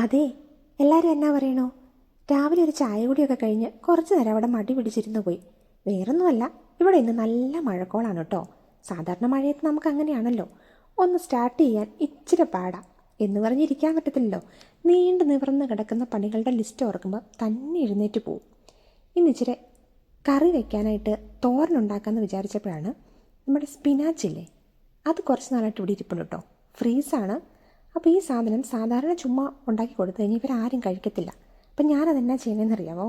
അതെ, എല്ലാവരും എന്നാ പറയണോ? രാവിലെ ഒരു ചായ കുടിയൊക്കെ കഴിഞ്ഞ് കുറച്ച് നേരം അവിടെ മടി പിടിച്ചിരുന്നു പോയി. വേറൊന്നുമല്ല, ഇവിടെ ഇന്ന് നല്ല മഴക്കോളാണ് കേട്ടോ. സാധാരണ മഴയത്ത് നമുക്ക് അങ്ങനെയാണല്ലോ, ഒന്ന് സ്റ്റാർട്ട് ചെയ്യാൻ ഇച്ചിരി പാടാ എന്ന് പറഞ്ഞിരിക്കാൻ പറ്റത്തില്ലല്ലോ. നീണ്ടു നിവർന്ന് കിടക്കുന്ന പണികളുടെ ലിസ്റ്റ് ഓർക്കുമ്പോൾ തന്നെ എഴുന്നേറ്റ് പോവും. ഇന്നിച്ചിരി കറി വയ്ക്കാനായിട്ട് തോരനുണ്ടാക്കാമെന്ന് വിചാരിച്ചപ്പോഴാണ് നമ്മുടെ സ്പിനാച്ചില്ലേ, അത് കുറച്ച് നാളായിട്ട് ഇവിടെ ഇരിപ്പുണ്ട് കേട്ടോ. ഫ്രീസാണ്. അപ്പോൾ ഈ സാധനം സാധാരണ ചുമ്മാ ഉണ്ടാക്കി കൊടുത്തു കഴിഞ്ഞാൽ ഇവരാരും കഴിക്കത്തില്ല. അപ്പം ഞാനതെന്നാ ചെയ്യുന്നതെന്ന് അറിയാമോ?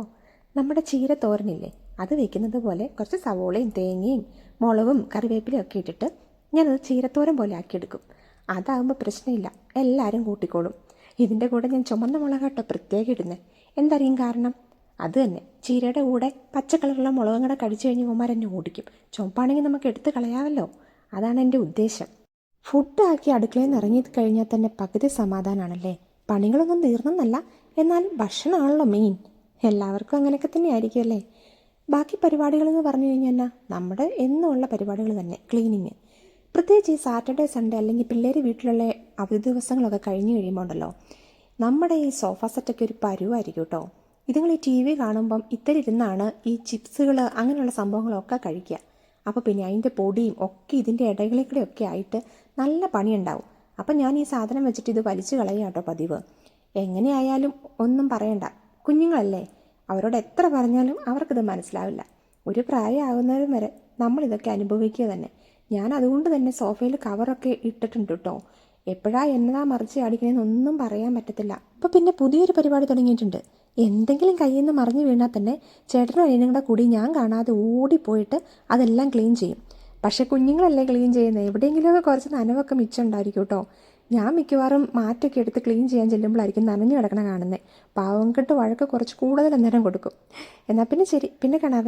നമ്മുടെ ചീര തോരനില്ലേ, അത് വെക്കുന്നത് പോലെ കുറച്ച് സവോളയും തേങ്ങയും മുളകും കറിവേപ്പിലയും ഒക്കെ ഇട്ടിട്ട് ഞാനത് ചീരത്തോരൻ പോലെ ആക്കിയെടുക്കും. അതാകുമ്പോൾ പ്രശ്നമില്ല, എല്ലാവരും കൂട്ടിക്കോളും. ഇതിൻ്റെ കൂടെ ഞാൻ ചുമന്ന മുളക് കേട്ടോ പ്രത്യേകം ഇടുന്നത്. എന്തായിരിക്കും കാരണം? അത് തന്നെ, ചീരയുടെ കൂടെ പച്ച കളറുള്ള മുളകും കൂടെ കടിച്ചു കഴിഞ്ഞ് ഉമ്മാരെന്നെ ഓടിക്കും. ചുവപ്പാണെങ്കിൽ നമുക്ക് എടുത്ത് കളയാമല്ലോ. അതാണ് എൻ്റെ ഉദ്ദേശം. ഫുഡ് ആക്കി അടുക്കളയിൽ നിന്ന് ഇറങ്ങി കഴിഞ്ഞാൽ തന്നെ പകുതി സമാധാനമാണല്ലേ. പണികളൊന്നും തീർന്നെന്നല്ല, എന്നാലും ഭക്ഷണമാണല്ലോ മെയിൻ. എല്ലാവർക്കും അങ്ങനെയൊക്കെ തന്നെ ആയിരിക്കും അല്ലേ. ബാക്കി പരിപാടികളെന്ന് പറഞ്ഞു കഴിഞ്ഞാൽ എന്നാ, നമ്മുടെ എന്നുമുള്ള പരിപാടികൾ തന്നെ. ക്ലീനിങ്, പ്രത്യേകിച്ച് ഈ സാറ്റർഡേ സൺഡേ അല്ലെങ്കിൽ പിള്ളേർ വീട്ടിലുള്ള അവധി ദിവസങ്ങളൊക്കെ കഴിഞ്ഞ് കഴിയുമ്പോൾ ഉണ്ടല്ലോ, നമ്മുടെ ഈ സോഫ സെറ്റൊക്കെ ഒരു പരുവായിരിക്കും കേട്ടോ. ഇതുങ്ങൾ ഈ ടി വി കാണുമ്പം ഇത്തരം ഇരുന്നാണ് ഈ ചിപ്സുകൾ അങ്ങനെയുള്ള സംഭവങ്ങളൊക്കെ കഴിക്കുക. അപ്പോൾ പിന്നെ അതിൻ്റെ പൊടിയും ഒക്കെ ഇതിൻ്റെ ഇടകളിൽ കൂടെ ഒക്കെ ആയിട്ട് നല്ല പണിയുണ്ടാവും. അപ്പം ഞാൻ ഈ സാധനം വെച്ചിട്ട് ഇത് വലിച്ചു കളയുക കേട്ടോ പതിവ്. എങ്ങനെയായാലും ഒന്നും പറയണ്ട, കുഞ്ഞുങ്ങളല്ലേ, അവരോട് എത്ര പറഞ്ഞാലും അവർക്കിത് മനസ്സിലാവില്ല. ഒരു പ്രായമാകുന്നവരും വരെ നമ്മളിതൊക്കെ അനുഭവിക്കുക തന്നെ. ഞാൻ അതുകൊണ്ട് തന്നെ സോഫയിൽ കവറൊക്കെ ഇട്ടിട്ടുണ്ട് കേട്ടോ. എപ്പോഴാ എന്നതാ മറിച്ച് അടിക്കണമെന്നൊന്നും പറയാൻ പറ്റത്തില്ല. അപ്പോൾ പിന്നെ പുതിയൊരു പരിപാടി തുടങ്ങിയിട്ടുണ്ട്. എന്തെങ്കിലും കയ്യിൽ നിന്ന് മറിഞ്ഞു വീണാൽ തന്നെ ചേട്ടനും അനിയനും കൂടെ കൂടി ഞാൻ കാണാതെ ഓടിപ്പോയിട്ട് അതെല്ലാം ക്ലീൻ ചെയ്യും. പക്ഷേ കുഞ്ഞുങ്ങളല്ലേ ക്ലീൻ ചെയ്യുന്നത്, എവിടെയെങ്കിലുമൊക്കെ കുറച്ച് നനവൊക്കെ മിച്ചമുണ്ടായിരിക്കും കേട്ടോ. ഞാൻ മിക്കവാറും മാറ്റൊക്കെ എടുത്ത് ക്ലീൻ ചെയ്യാൻ ചെല്ലുമ്പോഴായിരിക്കും നനഞ്ഞു കിടക്കണ കാണുന്നത്. പാവം കെട്ട് വഴക്ക് കുറച്ച് കൂടുതൽ നേരം കൊടുക്കും. എന്നാൽ പിന്നെ ശരി, പിന്നെ കാണാവേ.